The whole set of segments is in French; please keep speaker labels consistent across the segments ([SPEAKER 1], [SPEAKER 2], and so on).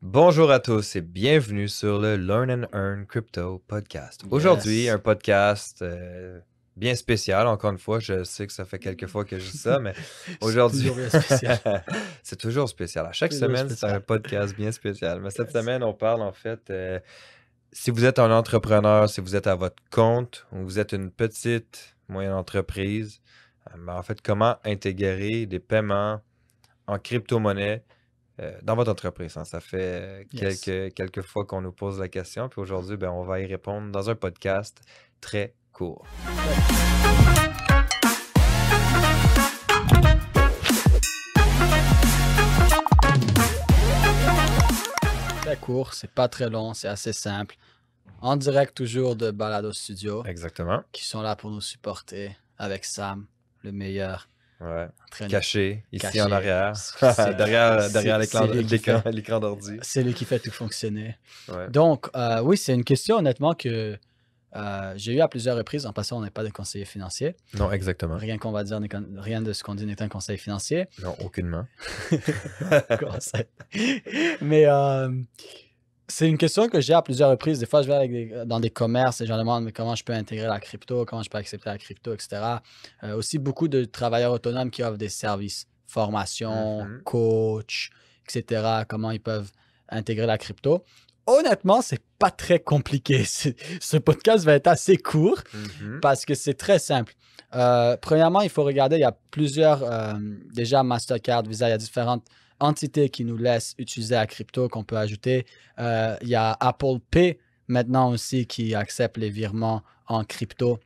[SPEAKER 1] Bonjour à tous et bienvenue sur le Learn and Earn Crypto Podcast. Aujourd'hui,
[SPEAKER 2] Yes.
[SPEAKER 1] un podcast bien spécial. Encore une fois, je sais que ça fait quelques fois que je dis ça, mais aujourd'hui,
[SPEAKER 2] Toujours bien spécial.
[SPEAKER 1] c'est toujours spécial. À chaque
[SPEAKER 2] Toujours
[SPEAKER 1] semaine, c'est un
[SPEAKER 2] spécial.
[SPEAKER 1] podcast bien spécial. Mais cette
[SPEAKER 2] Yes.
[SPEAKER 1] semaine, on parle en fait, si vous êtes un entrepreneur, si vous êtes à votre compte ou vous êtes une petite, moyenne entreprise, ben, en fait, comment intégrer des paiements en crypto-monnaie dans votre entreprise, hein. Ça fait
[SPEAKER 2] Yes.
[SPEAKER 1] quelques fois qu'on nous pose la question, puis aujourd'hui, ben, on va y répondre dans un podcast très court.
[SPEAKER 2] Très court, c'est pas très long, c'est assez simple. En direct toujours de Balado Studio,
[SPEAKER 1] Exactement.
[SPEAKER 2] qui sont là pour nous supporter avec Sam, le meilleur.
[SPEAKER 1] Ouais.
[SPEAKER 2] Entraîné.
[SPEAKER 1] Caché, ici
[SPEAKER 2] Caché.
[SPEAKER 1] en arrière,
[SPEAKER 2] C'est-
[SPEAKER 1] derrière
[SPEAKER 2] c'est lui qui fait.
[SPEAKER 1] l'écran d'ordi.
[SPEAKER 2] C'est lui qui fait tout fonctionner.
[SPEAKER 1] Ouais.
[SPEAKER 2] Donc, oui, c'est une question honnêtement que j'ai eu à plusieurs reprises. En passant, on n'est pas des conseillers financiers.
[SPEAKER 1] Non, exactement.
[SPEAKER 2] Rien qu'on va dire, rien de ce qu'on dit n'est un conseil financier.
[SPEAKER 1] Non, aucunement.
[SPEAKER 2] Conseil. Mais c'est une question que j'ai à plusieurs reprises. Des fois, je vais dans des commerces et je leur demande mais comment je peux intégrer la crypto, comment je peux accepter la crypto, etc. Aussi, beaucoup de travailleurs autonomes qui offrent des services, formation,
[SPEAKER 1] Mhm.
[SPEAKER 2] coach, etc. Comment ils peuvent intégrer la crypto. Honnêtement, c'est pas très compliqué. Ce podcast va être assez court
[SPEAKER 1] Mhm.
[SPEAKER 2] parce que c'est très simple. Premièrement, il faut regarder, il y a plusieurs, déjà Mastercard, Visa, il y a différentes entités qui nous laissent utiliser la crypto qu'on peut ajouter. Il y a Apple Pay maintenant aussi qui accepte les virements en crypto.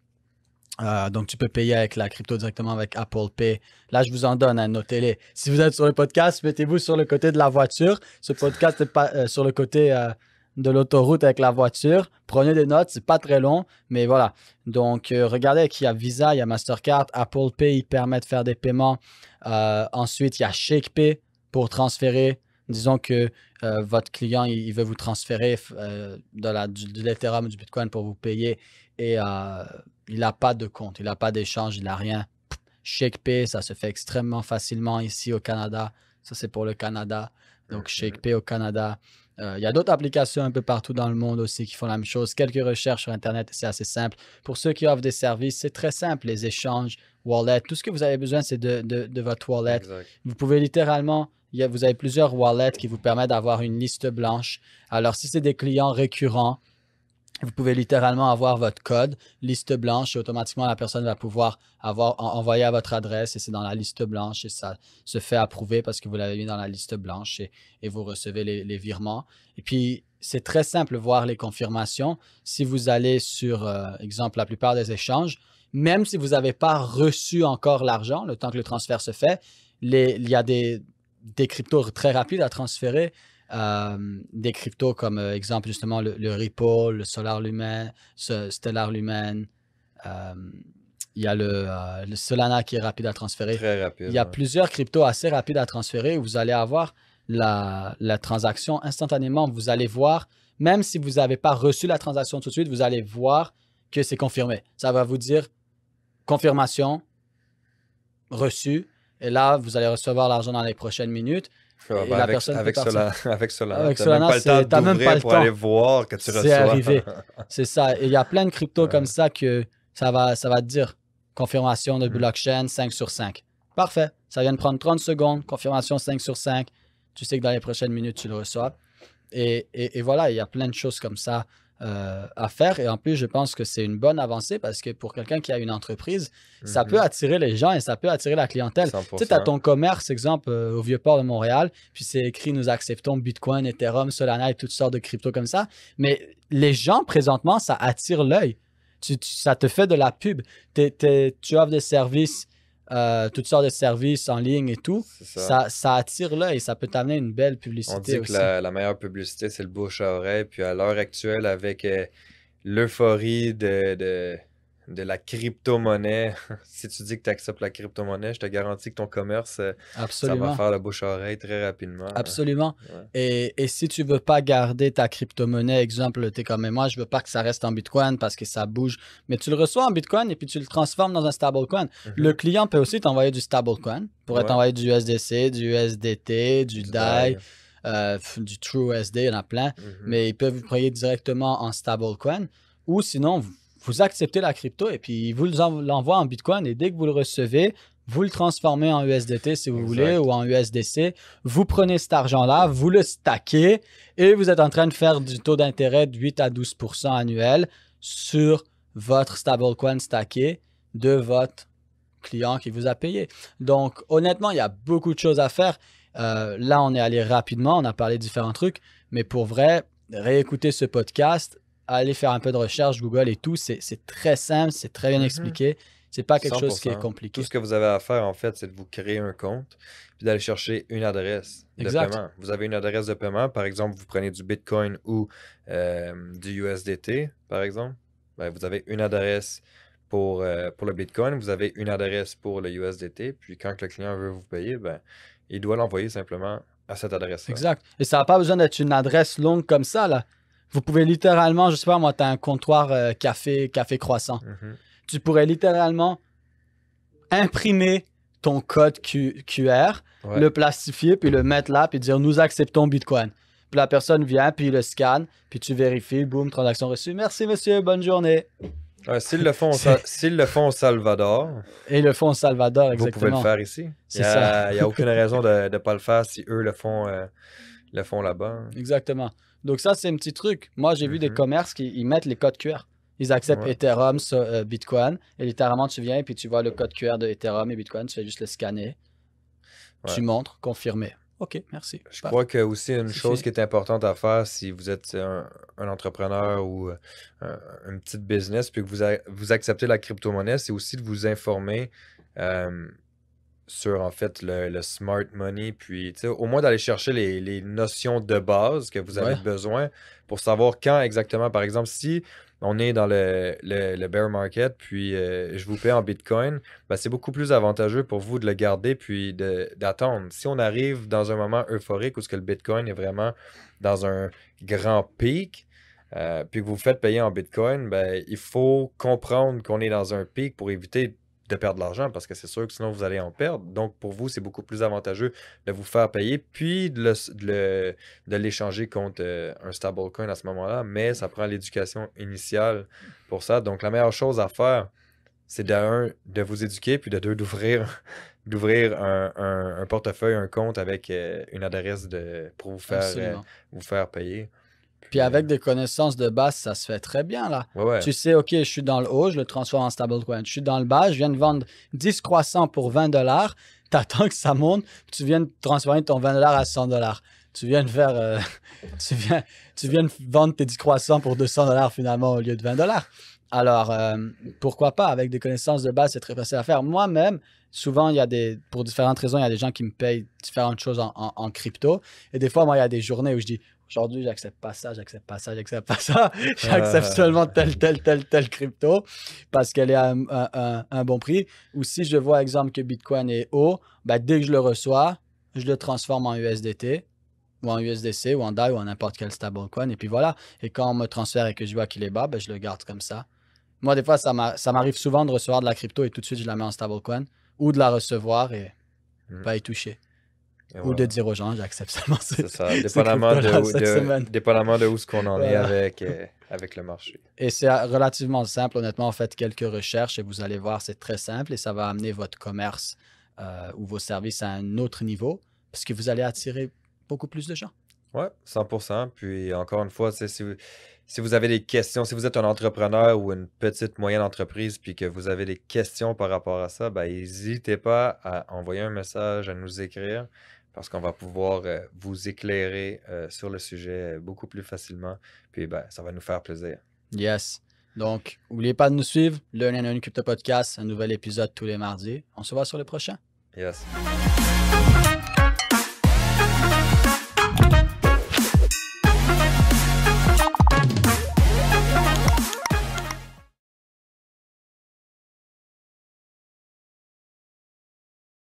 [SPEAKER 2] Donc, tu peux payer avec la crypto directement avec Apple Pay. Là, je vous en donne, notez-les. Si vous êtes sur le podcast, mettez-vous sur le côté de la voiture. Ce podcast n'est pas sur le côté de l'autoroute avec la voiture. Prenez des notes, c'est pas très long, mais voilà. Donc, regardez qu'il y a Visa, il y a Mastercard, Apple Pay, il permet de faire des paiements. Ensuite, il y a ShakePay pour transférer. Disons que votre client, il veut vous transférer de l'Ethereum ou du Bitcoin pour vous payer et il n'a pas de compte, il n'a pas d'échange, il n'a rien. ShakePay, ça se fait extrêmement facilement ici au Canada. Ça, c'est pour le Canada. Donc, ShakePay au Canada. Il y a d'autres applications un peu partout dans le monde aussi qui font la même chose. Quelques recherches sur Internet, c'est assez simple. Pour ceux qui offrent des services, c'est très simple. Les échanges, wallet, tout ce que vous avez besoin, c'est de votre wallet.
[SPEAKER 1] Exact.
[SPEAKER 2] Vous pouvez littéralement, vous avez plusieurs wallets qui vous permettent d'avoir une liste blanche. Alors, si c'est des clients récurrents, vous pouvez littéralement avoir votre code, liste blanche, et automatiquement la personne va pouvoir envoyer à votre adresse et c'est dans la liste blanche et ça se fait approuver parce que vous l'avez mis dans la liste blanche et vous recevez les virements. Et puis, c'est très simple voir les confirmations. Si vous allez sur, exemple, la plupart des échanges, même si vous n'avez pas reçu encore l'argent, le temps que le transfert se fait, il y a des cryptos très rapides à transférer. Des cryptos comme exemple justement le Ripple, le Solar Lumen, Stellar Lumen. Il y a le Solana qui est rapide à transférer.
[SPEAKER 1] Très rapide.
[SPEAKER 2] Il y a plusieurs cryptos assez rapides à transférer où vous allez avoir la transaction instantanément. Vous allez voir, même si vous n'avez pas reçu la transaction tout de suite, vous allez voir que c'est confirmé. Ça va vous dire confirmation, reçu. Et là, vous allez recevoir l'argent dans les prochaines minutes.
[SPEAKER 1] Ouais,
[SPEAKER 2] Et
[SPEAKER 1] ben
[SPEAKER 2] la
[SPEAKER 1] avec
[SPEAKER 2] personne peut
[SPEAKER 1] Solana,
[SPEAKER 2] Avec
[SPEAKER 1] t'as
[SPEAKER 2] Solana,
[SPEAKER 1] même pas le temps
[SPEAKER 2] t'as même pas
[SPEAKER 1] d'ouvrir
[SPEAKER 2] le
[SPEAKER 1] pour
[SPEAKER 2] temps.
[SPEAKER 1] aller voir que tu reçois.
[SPEAKER 2] C'est arrivé. C'est ça. Et il y a plein de cryptos
[SPEAKER 1] Ouais.
[SPEAKER 2] comme ça que ça va te dire confirmation de blockchain 5 sur 5. Parfait. Ça vient de prendre 30 secondes. Confirmation 5 sur 5. Tu sais que dans les prochaines minutes, tu le reçois. Et voilà, il y a plein de choses comme ça à faire. Et en plus, je pense que c'est une bonne avancée parce que pour quelqu'un qui a une entreprise, ça peut attirer les gens et ça peut attirer la clientèle.
[SPEAKER 1] 100%.
[SPEAKER 2] Tu sais, tu as ton commerce, exemple, au Vieux-Port de Montréal, puis c'est écrit « Nous acceptons Bitcoin, Ethereum, Solana et toutes sortes de cryptos comme ça ». Mais les gens, présentement, ça attire l'œil. Ça te fait de la pub. Tu offres des services, toutes sortes de services en ligne et tout.
[SPEAKER 1] C'est ça.
[SPEAKER 2] Ça attire l'œil. Ça peut t'amener une belle publicité
[SPEAKER 1] On dit
[SPEAKER 2] aussi.
[SPEAKER 1] que la meilleure publicité, c'est le bouche à oreille. Puis à l'heure actuelle, avec l'euphorie de la crypto-monnaie, si tu dis que tu acceptes la crypto-monnaie, je te garantis que ton commerce, ça va
[SPEAKER 2] Absolument.
[SPEAKER 1] faire le bouche à oreille très rapidement.
[SPEAKER 2] Absolument.
[SPEAKER 1] Ouais.
[SPEAKER 2] Et si tu veux pas garder ta crypto-monnaie, exemple, tu es comme moi, je veux pas que ça reste en Bitcoin parce que ça bouge, mais tu le reçois en Bitcoin et puis tu le transformes dans un stablecoin. Le client peut aussi t'envoyer du stablecoin pour
[SPEAKER 1] Ouais.
[SPEAKER 2] t'envoyer du USDC, du USDT, du DAI. du TrueUSD, il y en a plein, mais ils peuvent vous payer directement en stablecoin ou sinon, vous acceptez la crypto et puis ils vous l'envoient en Bitcoin et dès que vous le recevez, vous le transformez en USDT si vous voulez ou en USDC. Vous prenez cet argent-là, vous le stackez et vous êtes en train de faire du taux d'intérêt de 8 à 12% annuel sur votre stablecoin stacké de votre client qui vous a payé. Donc, honnêtement, il y a beaucoup de choses à faire. Là, on est allé rapidement, on a parlé de différents trucs, mais pour vrai, réécouter ce podcast, aller faire un peu de recherche, Google et tout, c'est très simple, c'est très bien expliqué. C'est pas quelque chose qui est
[SPEAKER 1] 100%.
[SPEAKER 2] compliqué.
[SPEAKER 1] Tout ce que vous avez à faire, en fait, c'est de vous créer un compte puis d'aller chercher une adresse de paiement. Vous avez une adresse de paiement, par exemple, vous prenez du Bitcoin ou du USDT, par exemple. Ben, vous avez une adresse pour le Bitcoin, vous avez une adresse pour le USDT, puis quand le client veut vous payer, ben, il doit l'envoyer simplement à cette adresse-là.
[SPEAKER 2] Exact. Et ça n'a pas besoin d'être une adresse longue comme ça, là. Vous pouvez littéralement, je sais pas moi, tu as un comptoir café croissant. Tu pourrais littéralement imprimer ton code QR, le plastifier, puis le mettre là, puis dire « Nous acceptons Bitcoin ». Puis la personne vient, puis il le scanne, puis tu vérifies, boum, transaction reçue. Merci monsieur, bonne journée.
[SPEAKER 1] S'ils le font au Salvador,
[SPEAKER 2] et ils le font au Salvador, exactement.
[SPEAKER 1] Vous pouvez le faire ici. Il n'y a aucune raison de ne pas le faire si eux le font là-bas.
[SPEAKER 2] Exactement. Donc ça, c'est un petit truc. Moi, j'ai vu des commerces qui mettent les codes QR. Ils acceptent Ethereum sur Bitcoin. Et littéralement, tu viens et puis tu vois le code QR de Ethereum et Bitcoin. Tu fais juste le scanner. Tu montres, confirmer. OK, merci.
[SPEAKER 1] Je crois que aussi une chose qui est importante à faire si vous êtes un entrepreneur ou une petite business puis que vous acceptez la crypto-monnaie, c'est aussi de vous informer sur en fait le smart money, puis au moins d'aller chercher les notions de base que vous avez besoin pour savoir quand exactement, par exemple, si on est dans le bear market, puis je vous paie en Bitcoin, ben, c'est beaucoup plus avantageux pour vous de le garder puis d'attendre. Si on arrive dans un moment euphorique où ce que le Bitcoin est vraiment dans un grand pic, puis que vous vous faites payer en Bitcoin, ben, il faut comprendre qu'on est dans un pic pour éviter de perdre de l'argent parce que c'est sûr que sinon vous allez en perdre. Donc pour vous, c'est beaucoup plus avantageux de vous faire payer puis de l'échanger contre un stablecoin à ce moment-là, mais ça prend l'éducation initiale pour ça. Donc la meilleure chose à faire, c'est de vous éduquer puis de deux, d'ouvrir un portefeuille, un compte avec une adresse pour vous faire payer.
[SPEAKER 2] Puis avec des connaissances de base, ça se fait très bien, là. Tu sais, OK, je suis dans le haut, je le transforme en stablecoin. Je suis dans le bas, je viens de vendre 10 croissants pour 20 $. Tu attends que ça monte, puis tu viens de transformer ton 20 $ à 100 $. Tu viens de faire... tu viens de vendre tes 10 croissants pour 200 $ finalement au lieu de 20 $. Alors, pourquoi pas? Avec des connaissances de base, c'est très facile à faire. Moi-même, souvent, pour différentes raisons, il y a des gens qui me payent différentes choses en crypto. Et des fois, moi, il y a des journées où je dis... Aujourd'hui, j'accepte pas ça, j'accepte pas ça, j'accepte pas ça. J'accepte seulement tel crypto parce qu'elle est à un bon prix. Ou si je vois, exemple, que Bitcoin est haut, ben, dès que je le reçois, je le transforme en USDT ou en USDC ou en DAI ou en n'importe quel stablecoin. Et puis voilà. Et quand on me transfère et que je vois qu'il est bas, ben, je le garde comme ça. Moi, des fois, ça m'arrive souvent de recevoir de la crypto et tout de suite, je la mets en stablecoin ou de la recevoir et pas y toucher. Ou de dire aux gens, j'accepte seulement
[SPEAKER 1] c'est ça, dépendamment de où ce qu'on en est avec le marché.
[SPEAKER 2] Et c'est relativement simple, honnêtement, faites quelques recherches et vous allez voir, c'est très simple et ça va amener votre commerce ou vos services à un autre niveau parce que vous allez attirer beaucoup plus de gens.
[SPEAKER 1] Oui, 100%. Puis encore une fois, si vous avez des questions, si vous êtes un entrepreneur ou une petite, moyenne entreprise puis que vous avez des questions par rapport à ça, ben, n'hésitez pas à envoyer un message, à nous écrire. Parce qu'on va pouvoir vous éclairer sur le sujet beaucoup plus facilement. Puis ben, ça va nous faire plaisir.
[SPEAKER 2] Yes. Donc, n'oubliez pas de nous suivre. Learn and Earn Crypto Podcast, un nouvel épisode tous les mardis. On se voit sur le prochain.
[SPEAKER 1] Yes.